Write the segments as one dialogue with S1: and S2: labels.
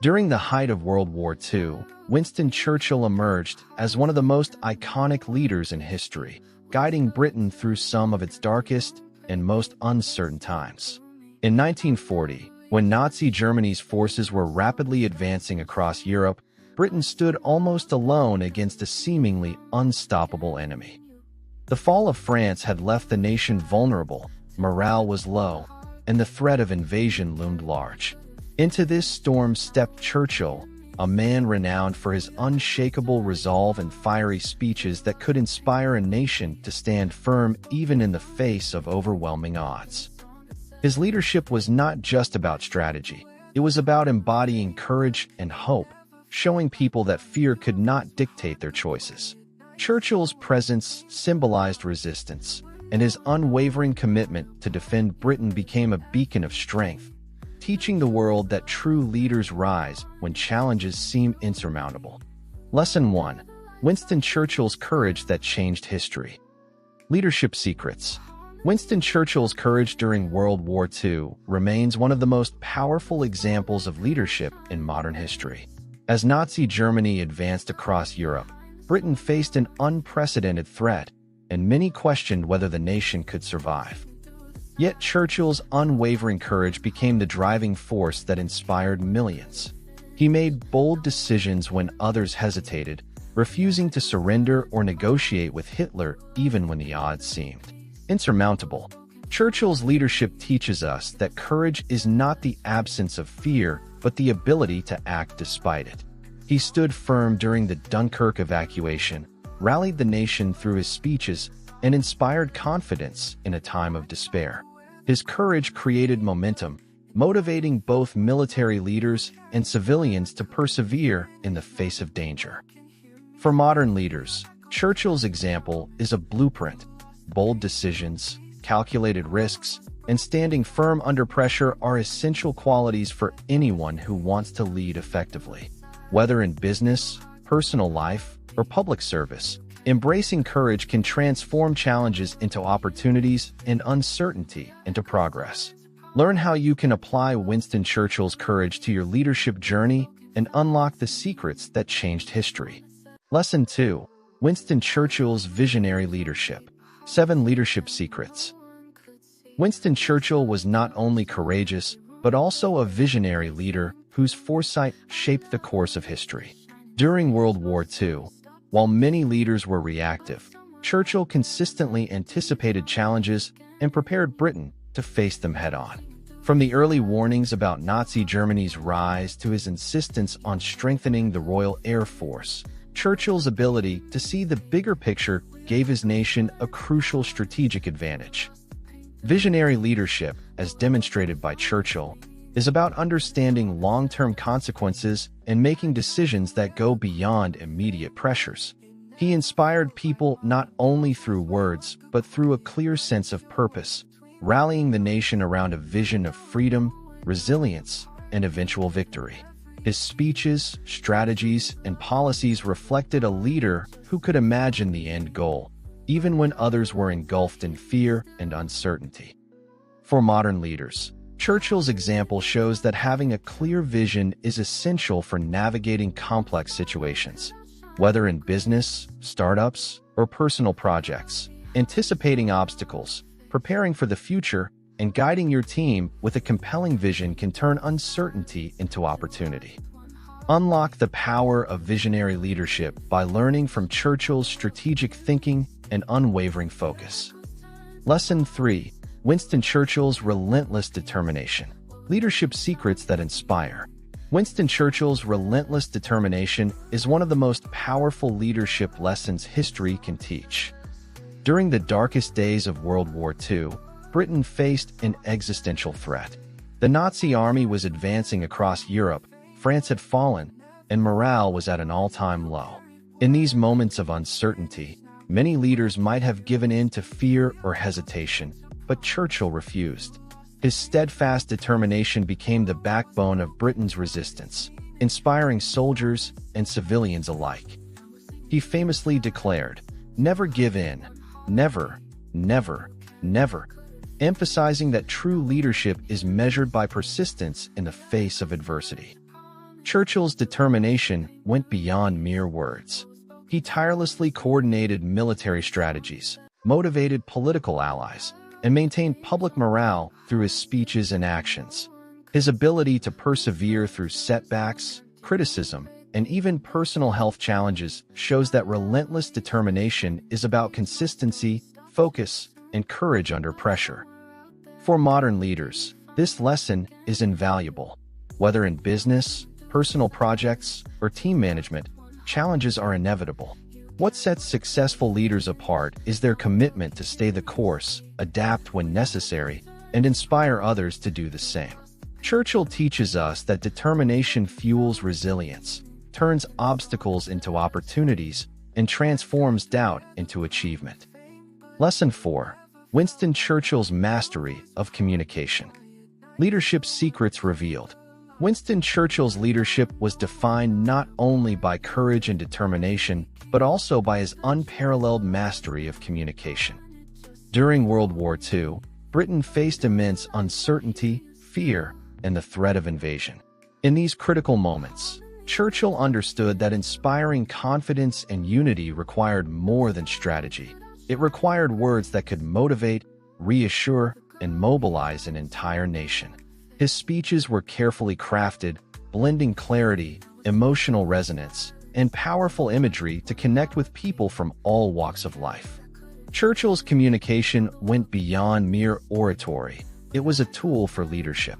S1: During the height of World War II, Winston Churchill emerged as one of the most iconic leaders in history, guiding Britain through some of its darkest and most uncertain times. In 1940, when Nazi Germany's forces were rapidly advancing across Europe, Britain stood almost alone against a seemingly unstoppable enemy. The fall of France had left the nation vulnerable, morale was low, and the threat of invasion loomed large. Into this storm stepped Churchill, a man renowned for his unshakable resolve and fiery speeches that could inspire a nation to stand firm even in the face of overwhelming odds. His leadership was not just about strategy, it was about embodying courage and hope, showing people that fear could not dictate their choices. Churchill's presence symbolized resistance, and his unwavering commitment to defend Britain became a beacon of strength, teaching the world that true leaders rise when challenges seem insurmountable. Lesson 1. Winston Churchill's courage that changed history. Leadership secrets. Winston Churchill's courage during World War II remains one of the most powerful examples of leadership in modern history. As Nazi Germany advanced across Europe, Britain faced an unprecedented threat, and many questioned whether the nation could survive. Yet Churchill's unwavering courage became the driving force that inspired millions. He made bold decisions when others hesitated, refusing to surrender or negotiate with Hitler even when the odds seemed insurmountable. Churchill's leadership teaches us that courage is not the absence of fear, but the ability to act despite it. He stood firm during the Dunkirk evacuation, rallied the nation through his speeches, and inspired confidence in a time of despair. His courage created momentum, motivating both military leaders and civilians to persevere in the face of danger. For modern leaders, Churchill's example is a blueprint. Bold decisions, calculated risks, and standing firm under pressure are essential qualities for anyone who wants to lead effectively. Whether in business, personal life, or public service, embracing courage can transform challenges into opportunities and uncertainty into progress. Learn how you can apply Winston Churchill's courage to your leadership journey and unlock the secrets that changed history. Lesson 2. Winston Churchill's visionary leadership. 7 leadership secrets. Winston Churchill was not only courageous, but also a visionary leader whose foresight shaped the course of history. During World War II, while many leaders were reactive, Churchill consistently anticipated challenges and prepared Britain to face them head-on. From the early warnings about Nazi Germany's rise to his insistence on strengthening the Royal Air Force, Churchill's ability to see the bigger picture gave his nation a crucial strategic advantage. Visionary leadership, as demonstrated by Churchill, is about understanding long-term consequences and making decisions that go beyond immediate pressures. He inspired people not only through words, but through a clear sense of purpose, rallying the nation around a vision of freedom, resilience, and eventual victory. His speeches, strategies, and policies reflected a leader who could imagine the end goal, even when others were engulfed in fear and uncertainty. For modern leaders, Churchill's example shows that having a clear vision is essential for navigating complex situations. Whether in business, startups, or personal projects, anticipating obstacles, preparing for the future, and guiding your team with a compelling vision can turn uncertainty into opportunity. Unlock the power of visionary leadership by learning from Churchill's strategic thinking and unwavering focus. Lesson 3. Winston Churchill's relentless determination. Leadership secrets that inspire. Winston Churchill's relentless determination is one of the most powerful leadership lessons history can teach. During the darkest days of World War II, Britain faced an existential threat. The Nazi army was advancing across Europe, France had fallen, and morale was at an all-time low. In these moments of uncertainty, many leaders might have given in to fear or hesitation, but Churchill refused. His steadfast determination became the backbone of Britain's resistance, inspiring soldiers and civilians alike. He famously declared, "Never give in, never, never, never," emphasizing that true leadership is measured by persistence in the face of adversity. Churchill's determination went beyond mere words. He tirelessly coordinated military strategies, motivated political allies, and maintained public morale through his speeches and actions. His ability to persevere through setbacks, criticism, and even personal health challenges shows that relentless determination is about consistency, focus, and courage under pressure. For modern leaders, this lesson is invaluable. Whether in business, personal projects, or team management, challenges are inevitable. What sets successful leaders apart is their commitment to stay the course, adapt when necessary, and inspire others to do the same. Churchill teaches us that determination fuels resilience, turns obstacles into opportunities, and transforms doubt into achievement. Lesson 4. Winston Churchill's mastery of communication. Leadership secrets revealed. Winston Churchill's leadership was defined not only by courage and determination, but also by his unparalleled mastery of communication. During World War II, Britain faced immense uncertainty, fear, and the threat of invasion. In these critical moments, Churchill understood that inspiring confidence and unity required more than strategy. It required words that could motivate, reassure, and mobilize an entire nation. His speeches were carefully crafted, blending clarity, emotional resonance, and powerful imagery to connect with people from all walks of life. Churchill's communication went beyond mere oratory. It was a tool for leadership.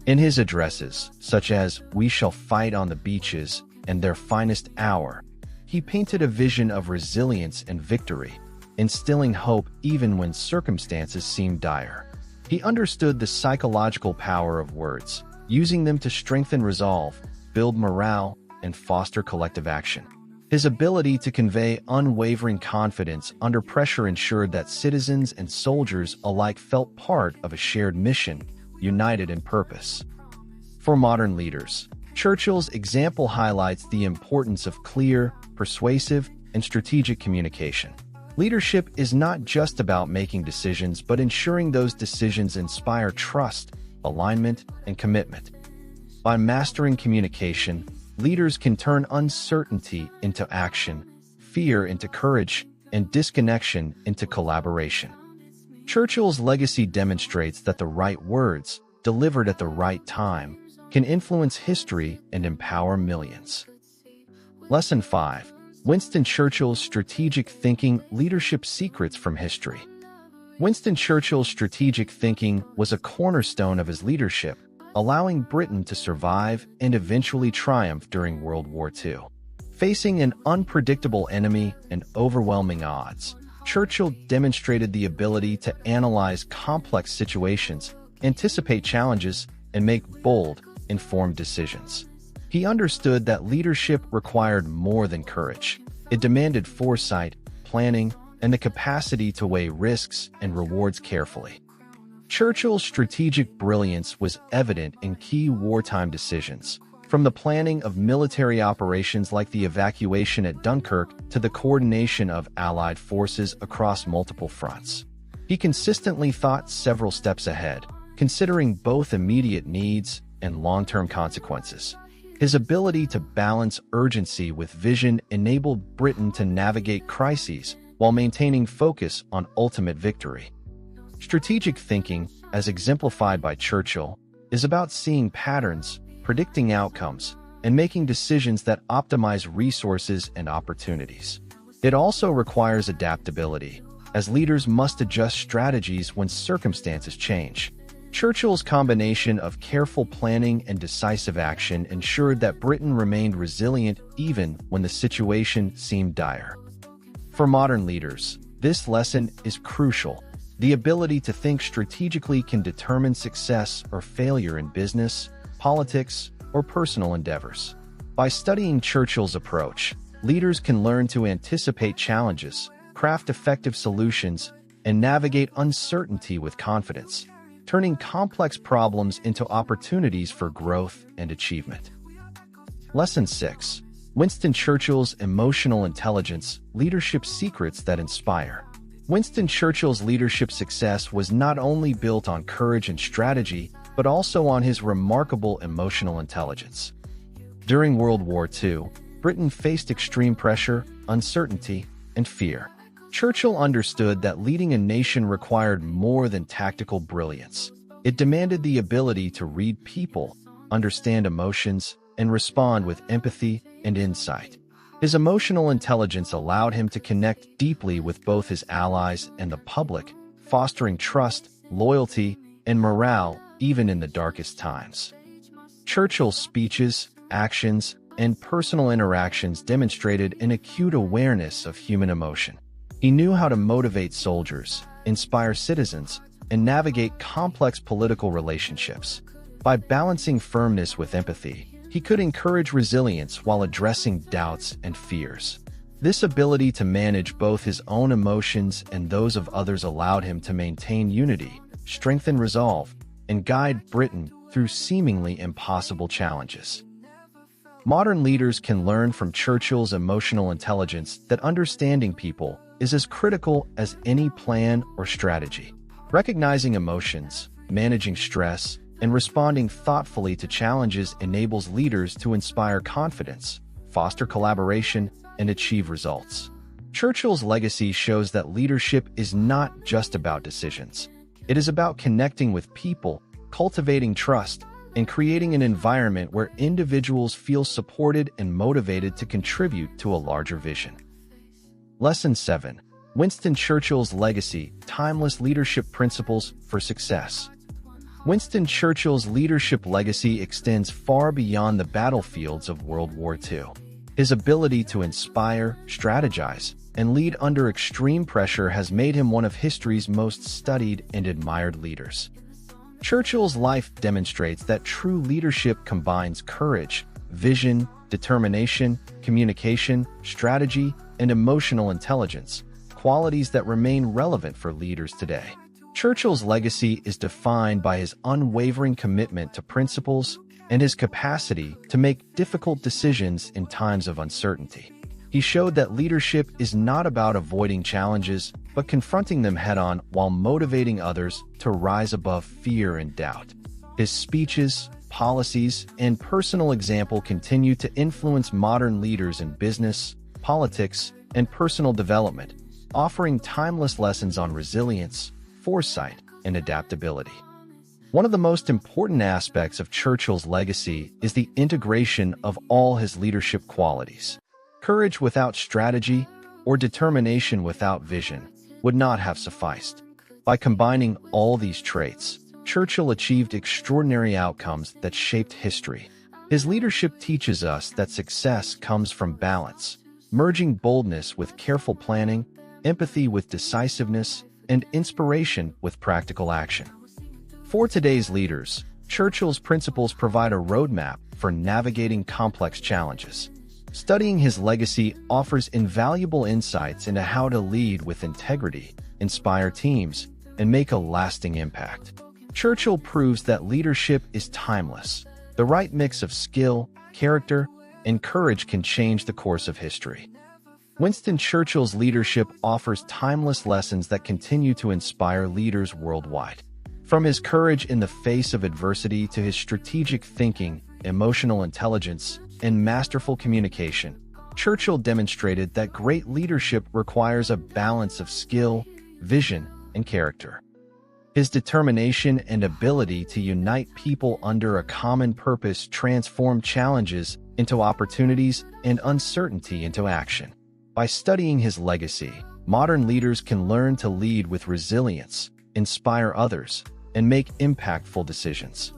S1: In his addresses, such as "We Shall Fight on the Beaches" and "Their Finest Hour," he painted a vision of resilience and victory, instilling hope even when circumstances seemed dire. He understood the psychological power of words, using them to strengthen resolve, build morale, and foster collective action. His ability to convey unwavering confidence under pressure ensured that citizens and soldiers alike felt part of a shared mission, united in purpose. For modern leaders, Churchill's example highlights the importance of clear, persuasive, and strategic communication. Leadership is not just about making decisions, but ensuring those decisions inspire trust, alignment, and commitment. By mastering communication, leaders can turn uncertainty into action, fear into courage, and disconnection into collaboration. Churchill's legacy demonstrates that the right words, delivered at the right time, can influence history and empower millions. Lesson 5. Winston Churchill's strategic thinking, leadership secrets from history. Winston Churchill's strategic thinking was a cornerstone of his leadership, allowing Britain to survive and eventually triumph during World War II. Facing an unpredictable enemy and overwhelming odds, Churchill demonstrated the ability to analyze complex situations, anticipate challenges, and make bold, informed decisions. He understood that leadership required more than courage. It demanded foresight, planning, and the capacity to weigh risks and rewards carefully. Churchill's strategic brilliance was evident in key wartime decisions, from the planning of military operations like the evacuation at Dunkirk to the coordination of Allied forces across multiple fronts. He consistently thought several steps ahead, considering both immediate needs and long-term consequences. His ability to balance urgency with vision enabled Britain to navigate crises while maintaining focus on ultimate victory. Strategic thinking, as exemplified by Churchill, is about seeing patterns, predicting outcomes, and making decisions that optimize resources and opportunities. It also requires adaptability, as leaders must adjust strategies when circumstances change. Churchill's combination of careful planning and decisive action ensured that Britain remained resilient even when the situation seemed dire. For modern leaders, this lesson is crucial. The ability to think strategically can determine success or failure in business, politics, or personal endeavors. By studying Churchill's approach, leaders can learn to anticipate challenges, craft effective solutions, and navigate uncertainty with confidence, turning complex problems into opportunities for growth and achievement. Lesson 6. Winston Churchill's emotional intelligence, leadership secrets that inspire. Winston Churchill's leadership success was not only built on courage and strategy, but also on his remarkable emotional intelligence. During World War II, Britain faced extreme pressure, uncertainty, and fear. Churchill understood that leading a nation required more than tactical brilliance. It demanded the ability to read people, understand emotions, and respond with empathy and insight. His emotional intelligence allowed him to connect deeply with both his allies and the public, fostering trust, loyalty, and morale even in the darkest times. Churchill's speeches, actions, and personal interactions demonstrated an acute awareness of human emotion. He knew how to motivate soldiers, inspire citizens, and navigate complex political relationships. By balancing firmness with empathy, he could encourage resilience while addressing doubts and fears. This ability to manage both his own emotions and those of others allowed him to maintain unity, strengthen resolve, and guide Britain through seemingly impossible challenges. Modern leaders can learn from Churchill's emotional intelligence that understanding people is as critical as any plan or strategy. Recognizing emotions, managing stress, and responding thoughtfully to challenges enables leaders to inspire confidence, foster collaboration, and achieve results. Churchill's legacy shows that leadership is not just about decisions. It is about connecting with people, cultivating trust, and creating an environment where individuals feel supported and motivated to contribute to a larger vision. Lesson 7. Winston Churchill's Legacy: Timeless Leadership Principles for Success. Winston Churchill's leadership legacy extends far beyond the battlefields of World War II. His ability to inspire, strategize, and lead under extreme pressure has made him one of history's most studied and admired leaders. Churchill's life demonstrates that true leadership combines courage, vision, determination, communication, strategy, and emotional intelligence, qualities that remain relevant for leaders today. Churchill's legacy is defined by his unwavering commitment to principles and his capacity to make difficult decisions in times of uncertainty. He showed that leadership is not about avoiding challenges, but confronting them head-on while motivating others to rise above fear and doubt. His speeches, policies, and personal example continue to influence modern leaders in business, politics, and personal development, offering timeless lessons on resilience, foresight, and adaptability. One of the most important aspects of Churchill's legacy is the integration of all his leadership qualities. Courage without strategy or determination without vision would not have sufficed. By combining all these traits, Churchill achieved extraordinary outcomes that shaped history. His leadership teaches us that success comes from balance, merging boldness with careful planning, empathy with decisiveness, and inspiration with practical action. For today's leaders, Churchill's principles provide a roadmap for navigating complex challenges. Studying his legacy offers invaluable insights into how to lead with integrity, inspire teams, and make a lasting impact. Churchill proves that leadership is timeless. The right mix of skill, character, and courage can change the course of history. Winston Churchill's leadership offers timeless lessons that continue to inspire leaders worldwide. From his courage in the face of adversity to his strategic thinking, emotional intelligence, and masterful communication, Churchill demonstrated that great leadership requires a balance of skill, vision, and character. His determination and ability to unite people under a common purpose transformed challenges into opportunities and uncertainty into action. By studying his legacy, modern leaders can learn to lead with resilience, inspire others, and make impactful decisions.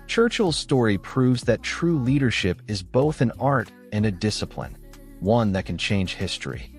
S1: Churchill's story proves that true leadership is both an art and a discipline, one that can change history.